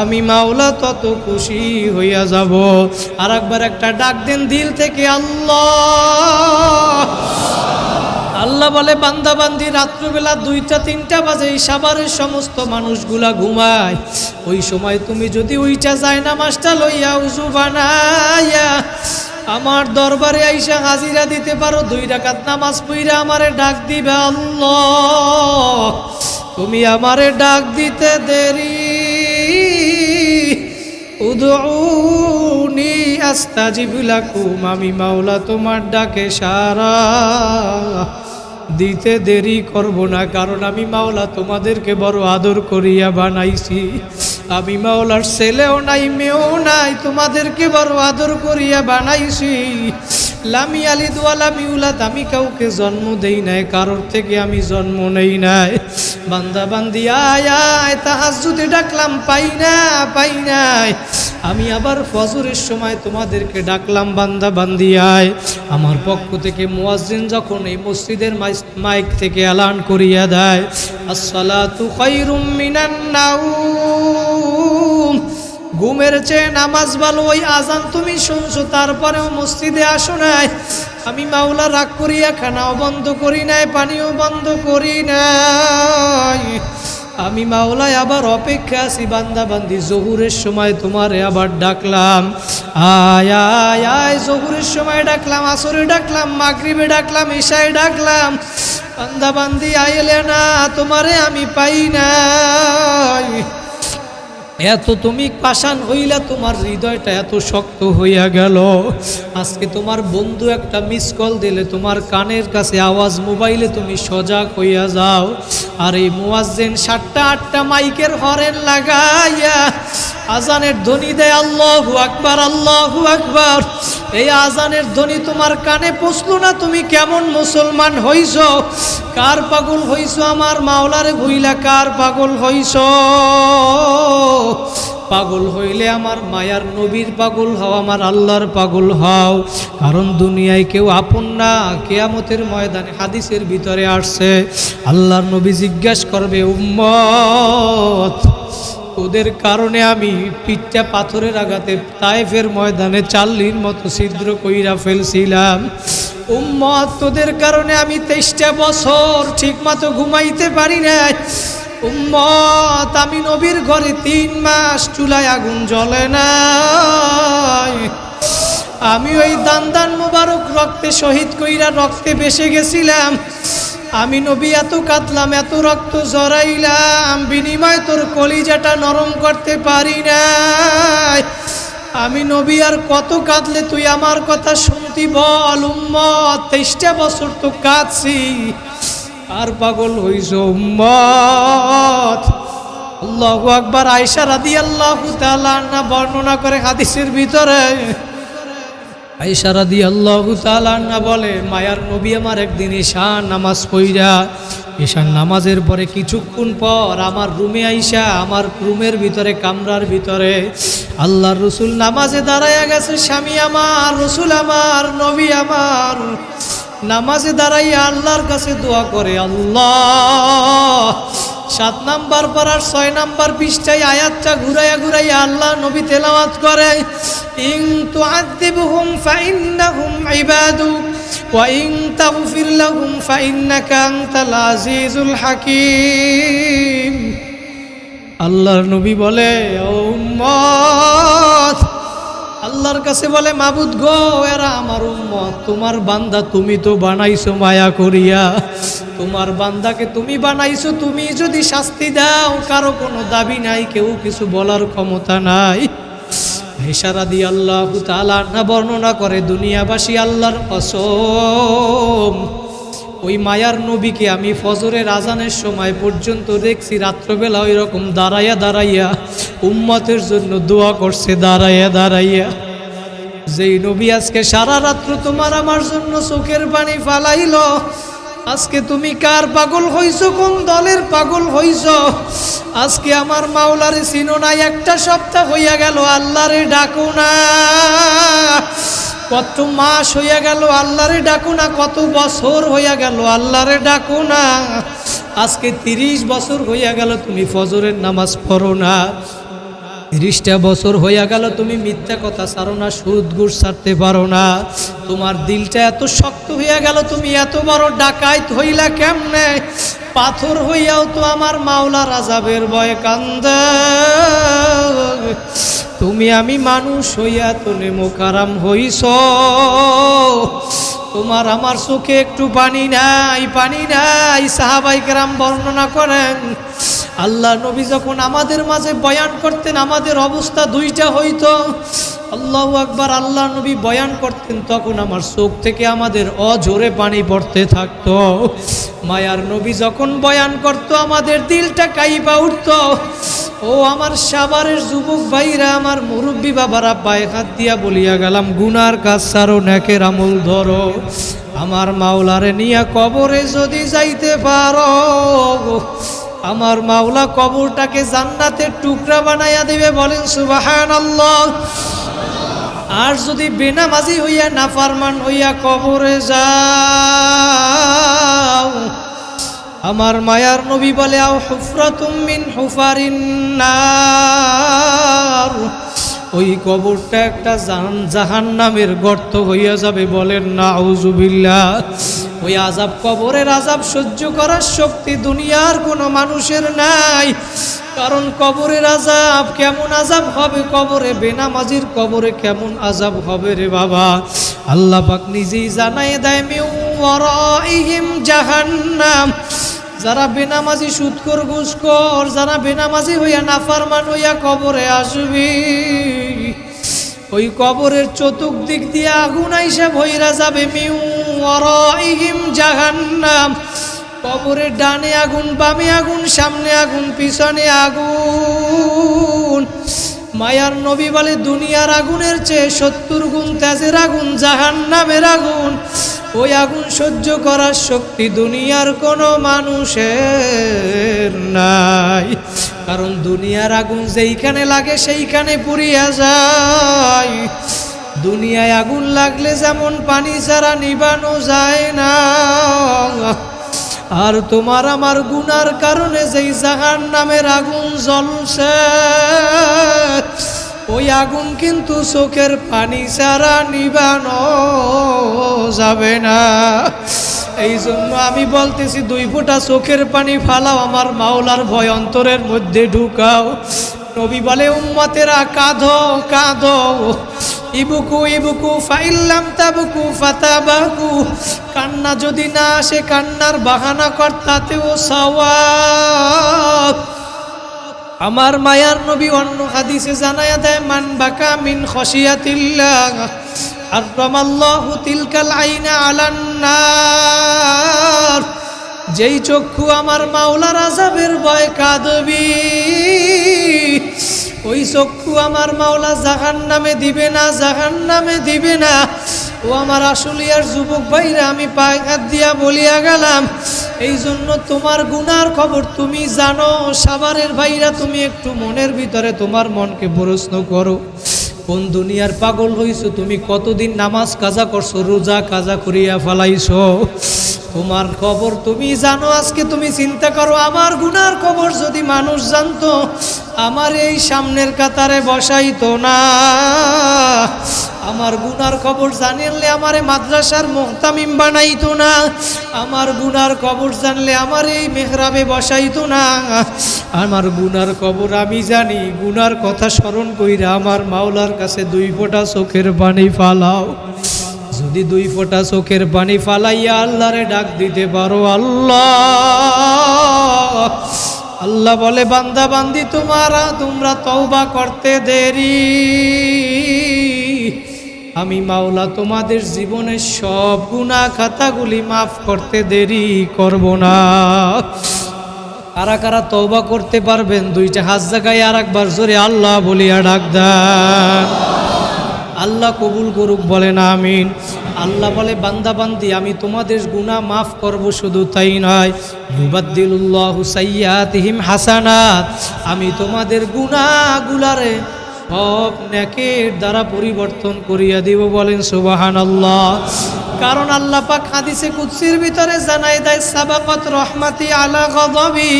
আমি মাওলা তত খুশি হইয়া যাব। আর একবার একটা ডাক দেন দিল থেকে, আল্লাহ। আল্লাহ বলে, বান্দা বান্দি, রাত্রবেলা 2টা-3টা বাজে এই সাভারের সমস্ত মানুষগুলা ঘুমায়। ওই সময় তুমি যদি ওইটা যায় নামাজটা লইয়া উজু বানাইয়া আমার দরবারে আইসা হাজিরা দিতে পারো, 2 রাকাত নামাজ পড়া আমারে ডাক দিবে, আল্লাহ তুমি আমারে ডাক দিতে দেরি। উদউনি আস্তাজিব লাকুম, আমি মাওলা তোমার ডাকে সাড়া দিতে দেরি করব না। কারণ আমি মাওলা তোমাদেরকে বড় আদর করিয়া বানাইছি। আমি মাওলার ছেলেও নাই, মেয়েও নাই, তোমাদেরকে বড় আদর করিয়া বানাইছি। লামি আলিদ ওয়া লাম ইউলাদ, আমি কাউকে জন্ম দেই নাই, কারোর থেকে আমি জন্ম নেই নাই। বান্দা বান্দি আয় আয়, তাহাজ্জুদে ডাকলাম, পাই না পাই নাই। আমি আবার ফজরের সময় তোমাদেরকে ডাকলাম বান্দা বান্দি আয়। আমার পক্ষ থেকে মুয়াজ্জিন যখন এই মসজিদের মাইক থেকে এলান করিয়া দেয় আসসালাতু খায়রুম মিনান নাউম, ঘুমের চেয়ে নামাজ ভালো, ওই আজান তুমি শুনছো তারপরেও মসজিদে আসো নাই, আমি মাওলা রাগ করিয়া খানাও বন্ধ করি নাই, পানিও বন্ধ করি নাই, আমি মাওলায় আবার অপেক্ষা আছি বান্দা বান্দি। জহুরের সময় তোমারে আবার ডাকলাম, আয় আয় আয়, জহুরের সময় ডাকলাম, আসরে ডাকলাম, মাগরিবে ডাকলাম, ইশায় ডাকলাম, বান্দা বান্দি আইলে না, তোমারে আমি পাই নাই। এত তুমি পাষাণ হইলা, তোমার হৃদয়টা এত শক্ত হইয়া গেল। আজকে তোমার বন্ধু একটা মিস কল দিলে তোমার কানের কাছে আওয়াজ, মোবাইলে তুমি সজাগ হইয়া যাও। আর এই মুয়াজ্জিন 7টা 8টা মাইকের হরেন লাগাইয়া আজানের ধ্বনি দেয়, আল্লাহু আকবার, আল্লাহু আকবার। এই আজানের ধ্বনি তোমার কানে পৌঁছলো না, তুমি কেমন মুসলমান হইছো? কার পাগল হইছো আমার মাওলারে ভুইলা? কার পাগল হইছো? পাগল হইলে আমার মায়ার নবীর পাগল হও, আমার আল্লাহর পাগল হও। কারণ দুনিয়ায় কেউ আপন না, কিয়ামতের ময়দানে হাদিসের ভিতরে আসছে আল্লাহর নবী জিজ্ঞাসা করবে, উম্মত ওদের কারণে আমি পিঠটা পাথরের আঘাতে তায়েফের ময়দানে 40 মতো ছিদ্র কইরা ফেলছিলাম। উম্মত তোদের কারণে আমি 23টা বছর ঠিকমতো ঘুমাইতে পারি নাই। উম্মত আমি নবীর ঘরে 3 মাস চুলায় আগুন জ্বলে নাই। আমি ওই দান মুবারক রক্তে শহীদ কইরা রক্তে বেসে গেছিলাম। আমি নবী এত কাঁদলাম, এত রক্ত জড়াইলাম, বিনিময় তোর কলিজাটা নরম করতে পারি নাই। আমি নবী আর কত কাঁদলে তুই আমার কথা শুনতি বল? উম্মত 23টা বছর তো কাঁদছি, আর পাগল হইছ উম্মত। আল্লাহু আকবার। আয়েশা রাদিয়াল্লাহু তাআলা আনহা বর্ণনা করে হাদিসের ভিতরে, আয়েশা রাদিয়াল্লাহু তাআলা আনহা বলে, মায়ার নবী আমার একদিন ঈশা নামাজ পড়া, ঈশা নামাজের পরে কিছুক্ষণ পর আমার রুমে আইসা, আমার রুমের ভিতরে কামরার ভিতরে আল্লাহর রসুল নামাজে দাঁড়াইয়া গেছে। স্বামী আমার, রসুল আমার, নবী আমার নামাজে দাঁড়াইয়া আল্লাহর কাছে দোয়া করে, আল্লাহ 7 নাম্বার পারার 6 নাম্বার পৃষ্ঠায় আয়াতটা ঘুরাইয়া ঘুরাইয়া আল্লাহ নবী তেলাওয়াত করে, ইন তুআযিবহুম ফাইন্নাহুম ইবাদুক ওয়া ইন তাগফির লাহুম ফাইন্নাকা আনতাল আজিজুল হাকীম। আল্লাহর নবী বলে, ও উম্মত, আল্লাহর কাছে বলে, মাবুদ গো, এরা আমার উম্মত, তোমার বান্দা, তুমি তো বানাইছো মায়া করিয়া, তোমার বান্দাকে তুমি বানাইছো, তুমি যদি শাস্তি দাও কারো কোনো দাবি নাই, কেউ কিছু বলার ক্ষমতা নাই। আয়েশা রাদিয়াল্লাহু তাআলা আনহা বর্ণনা করে, দুনিয়াবাসী আল্লাহর কসম, ওই মায়ার নবীকে আমি ফজরের আজানের সময় পর্যন্ত দেখছি রাত্রবেলা ওই রকম দাঁড়াইয়া দাঁড়াইয়া উম্মতের জন্য দোয়া করছে, দাঁড়াইয়া দাঁড়াইয়া। যেই নবী আজকে সারা রাত্র তোমার আমার জন্য চোখের পানি ফালাইলো, আজকে তুমি কার পাগল হইছো? কোন দলের পাগল হইছো? আজকে আমার মাওলারে চিনো না, একটা সপ্তাহ হইয়া গেল আল্লাহরে ডাকো না, কত মাস হইয়া গেল আল্লাহরে ডাকো না, কত বছর হইয়া গেল আল্লাহরে ডাকো না। আজকে 30 বছর হইয়া গেল তুমি ফজরের নামাজ পড়ো না, 30টা বছর হইয়া গেল তুমি মিথ্যা কথা ছাড়ো না, সুদ ঘুষ ছাড়তে পারো না। তোমার দিলটা এত শক্ত হইয়া গেল, তুমি এত বড় ডাকাইত হইলা কেমনে? পাথর হইয়াও তো আমার মাওলার আযাবের ভয়ে কান্দে। তুমি আমি মানুষ হইয়া তো নেমোকারাম হইছ, তোমার আমার চোখে একটু পানি নাই, পানি নাই। সাহাবায়ে কেরাম বর্ণনা করেন, আল্লাহ নবী যখন আমাদের মাঝে বয়ান করতেন আমাদের অবস্থা 2টা হইতো। আল্লাহু আকবার। আল্লাহ নবী বয়ান করতেন তখন আমার চোখ থেকে আমাদের অঝরে পানি পড়তে থাকতো। মায়ার নবী যখন বয়ান করতো আমাদের দিলটা কাইপা উঠতো। ও আমার সাভারের যুবক ভাইরা, আমার মুরব্বী বাবারা, পায়ে হাত দিয়া বলিয়া গেলাম, গুনার কাজ ছাড়ো, নেকের আমল ধরো। আমার মাওলারে নিয়া কবরে যদি যাইতে পারো, আমার মাওলা কবরটাকে জান্নাতের টুকরা বানাইয়া দিবে, বলেন সুবহানাল্লাহ। আর যদি বেনামাজি হইয়া নাফরমান হইয়া কবরে যাও, আমার মায়ার নবী বলে আও হুফরাতুম মিন হুফারিন নার, ওই কবরটা একটা জাহান্নামের গর্ত হইয়া যাবে, বলেন নাউজুবিল্লাহ। ওই আযাব, কবরের আযাব সহ্য করার শক্তি দুনিয়ার কোনো মানুষের নাই। কারণ কবরের আযাব কেমন আযাব হবে, কবরে বেনামাজির কবরে কেমন আযাব হবে রে বাবা, আল্লাহ পাক নিজেই জানাই দেয়, মিন ওয়ারাইহিম জাহান্নাম। যারা বেনামাজি, সুদখোর, ঘুষখোর, যারা বেনামাজি হইয়া নাফরমান হইয়া কবরে আসবে, ওই কবরের চতুর্দিক দিয়ে আগুন আইসা ভইরা যাবে, মিন ওয়ারাইহিম জাহান্নাম। কবরের ডানে আগুন, বামে আগুন, সামনে আগুন, পিছনে আগুন। মায়ার নবী বলে দুনিয়ার আগুনের চেয়ে 70 গুণ তেজের আগুন জাহান্নামের আগুন। ওই আগুন সহ্য করার শক্তি দুনিয়ার কোনো মানুষের নাই। কারণ দুনিয়ার আগুন যেইখানে লাগে সেইখানে পুড়িয়া যায়। দুনিয়ায় আগুন লাগলে যেমন পানি ছাড়া নিবানো যায় না, আর তোমার আমার গুনার কারণে যেই জাহান্নামের আগুন জ্বলছে, ওই আগুন কিন্তু চোখের পানি ছাড়া নিবানো যাবে না। এই জন্য আমি বলতেছি 2 ফোঁটা চোখের পানি ফালাও, আমার মাওলার ভয় অন্তরের মধ্যে ঢুকাও। নবী বলে উম্মতেরা কাঁদো কাঁদো, ইবুকু ইবুকু ফাইল্লাম তাবুকু ফাতাবাকু। কান্না যদি না আসে কান্নার বাহানা কর, তাতেও সওয়াব। আমার মায়ার নবী অন্য হাদিসে জানায়া দেয়, মান বাকা মিন খশিয়াতিল্লাহ হারামাল্লাহু তিলকাল আইনা আলান নার। যেই চক্ষু আমার মাওলার আযাবের ভয় কাঁদবি, ওই চক্ষু আমার মাওলা জাহান্নামে দিবে না, জাহান্নামে দিবে না। ও আমার আশুলিয়ার যুবক ভাইরা, আমি পায়ে হাত দিয়া বলিয়া গেলাম, এই জন্য তোমার গুনার খবর তুমি জানো। সাভারের ভাইরা, তুমি একটু মনের ভিতরে তোমার মনকে প্রশ্ন করো, কোন দুনিয়ার পাগল হইছো তুমি? কতদিন নামাজ কাজা করছো, রোজা কাজা করিয়া ফেলাইছো? তোমার খবর তুমি জানো। আজকে তুমি চিন্তা করো, আমার গুনার খবর যদি মানুষ জানতো, আমার এই সামনের কাতারে বসাইতো না। আমার গুনার খবর জানলে আমারে মাদ্রাসার মুহতামিম বানাইতো না। আমার গুনার খবর জানলে আমার এই মেহরাবে বসাইতো না। আমার গুনার খবর আমি জানি। গুনার কথা স্মরণ কইরা আমার মাওলার কাছে 2 ফোঁটা চোখের পানি ফালাও। যদি 2 ফোঁটা চোখের পানি ফালাইয়া আল্লাহরে ডাক দিতে পারো, আল্লাহ, আল্লাহ বলে বান্দা বান্দি তোমরা তওবা করতে দেরি, আমি মাওলা তোমাদের জীবনের সব গুনাহ খাতাগুলি মাফ করতে দেরি করব না। কারা কারা তওবা করতে পারবেন? 2টা হাত জাগায় আর একবার জোরে আল্লাহ বলিয়া ডাক দেন। আল্লাহ কবুল করুক, বলেন আমিন। আল্লাহ বলে বান্দা বান্দি আমি তোমাদের গুনাহ মাফ করব, শুধু তাই নয়, ইউবাদদিলুল্লাহু সাইয়্যাতিহিম হাসানাত, আমি তোমাদের গুনাহগুলারে সব নেকের দ্বারা পরিবর্তন করিয়া দিব, বলেন সুবহানাল্লাহ। কারণ আল্লাহ পাক হাদিসে কুদসির ভিতরে জানাই দেয়, সাবাকাত রহমাতি আলা গযবি,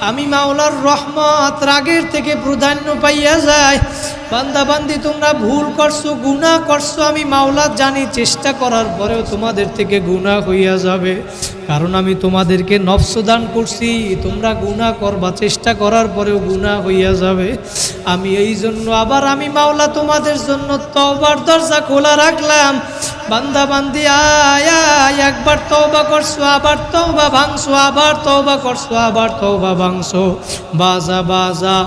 আমি মাওলার রহমত রাগের থেকে প্রাধান্য পাইয়া যায়। বান্দা বান্দি তোমরা ভুল করছো, গুনাহ করছো, আমি মাওলা জানি, চেষ্টা করার পরেও তোমাদের থেকে গুনাহ হইয়া যাবে। কারণ আমি তোমাদেরকে নফস দান করছি, তোমরা গুনাহ করবা, চেষ্টা করার পরেও গুনাহ হইয়া যাবে। আমি এই জন্য আবার আমি মাওলা তোমাদের জন্য তওবার দরজা খোলা রাখলাম। বান্দা বান্দি আয় আয়, একবার তওবা করছো আবার তওবা ভাঙছো, আবার তওবা করছো আবার তওবা ভাঙছো। বাজা বাজা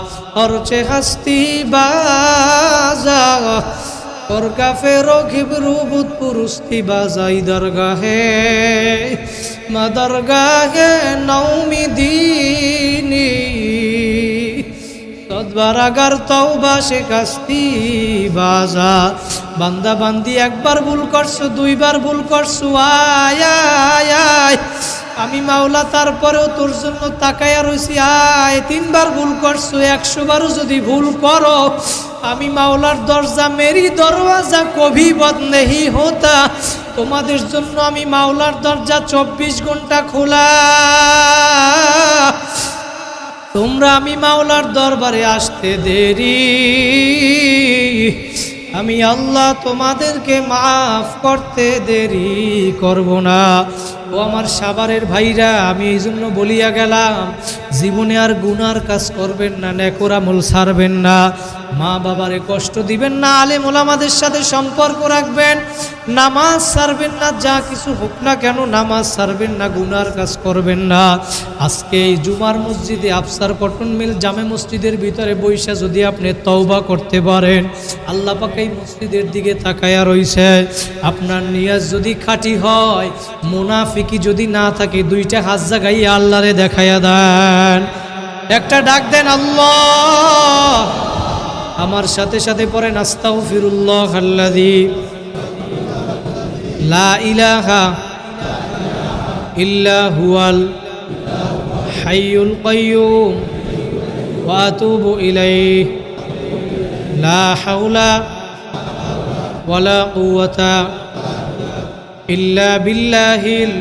অরচে হাস্তি বাজা, और काफेरो घिबरू बुत पुरुस्ती बाजाई दरगाहे मदरगाहे नौमी दीनी सदबारागार तौबा शिकस्ती बाजा। बांदा बांदी एक बार भूल करছো, 2 বার ভুল করছো, আয় আয় আয় আমি মাওলা তারপরেও তোর জন্য তাকায়া রইছি, আয় 3 বার ভুল করছো, 100 বারও যদি ভুল করো, আমি মাওলার দরজা, মেরি দরওয়াজা কভি বন্ধ নেহি হোতা, তোমাদের জন্য আমি মাওলার দরজা 24 ঘন্টা খোলা। তোমরা আমি মাওলার দরবারে আসতে দেরি, আমি আল্লাহ তোমাদেরকে মাফ করতে দেরি করব না। ও আমার সাভারের ভাইরা, আমি এই জন্য বলিয়া গেলাম, জীবনে আর গুনার কাজ করবেন না, নেকর আমল ছাড়বেন না, মা বাবারে কষ্ট দিবেন না, আলেম ওলামাদের সাথে সম্পর্ক রাখবেন, নামাজ ছাড়বেন না, যা কিছু হোক না কেন নামাজ ছাড়বেন না, গুনার কাজ করবেন না। আজকে এই জুমার মসজিদে, আফসার কটন মিল জামে মসজিদের ভিতরে বৈশা যদি আপনি তওবা করতে পারেন, আল্লাহ পাক এই মসজিদের দিকে তাকায়া রইছে, আপনার নিয়াজ যদি খাঁটি হয়, মুনাফিকি যদি না থাকে, 2টা হাত জাগাইয়া আল্লাহরে দেখায়া দেন, একটা ডাক দেন আল্লাহ। আমার সাথে সাথে পড়েন আস্তাগফিরুল্লাহ আল্লাযী লা ইলাহা ইল্লা হুয়াল হাইয়ুল কাইয়্যুম ওয়া আতুবু ইলাইহি লা হাওলা ওয়ালা কুওয়াতা ইল্লা বিল্লাহিল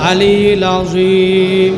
আলিয়্যিল আযীম।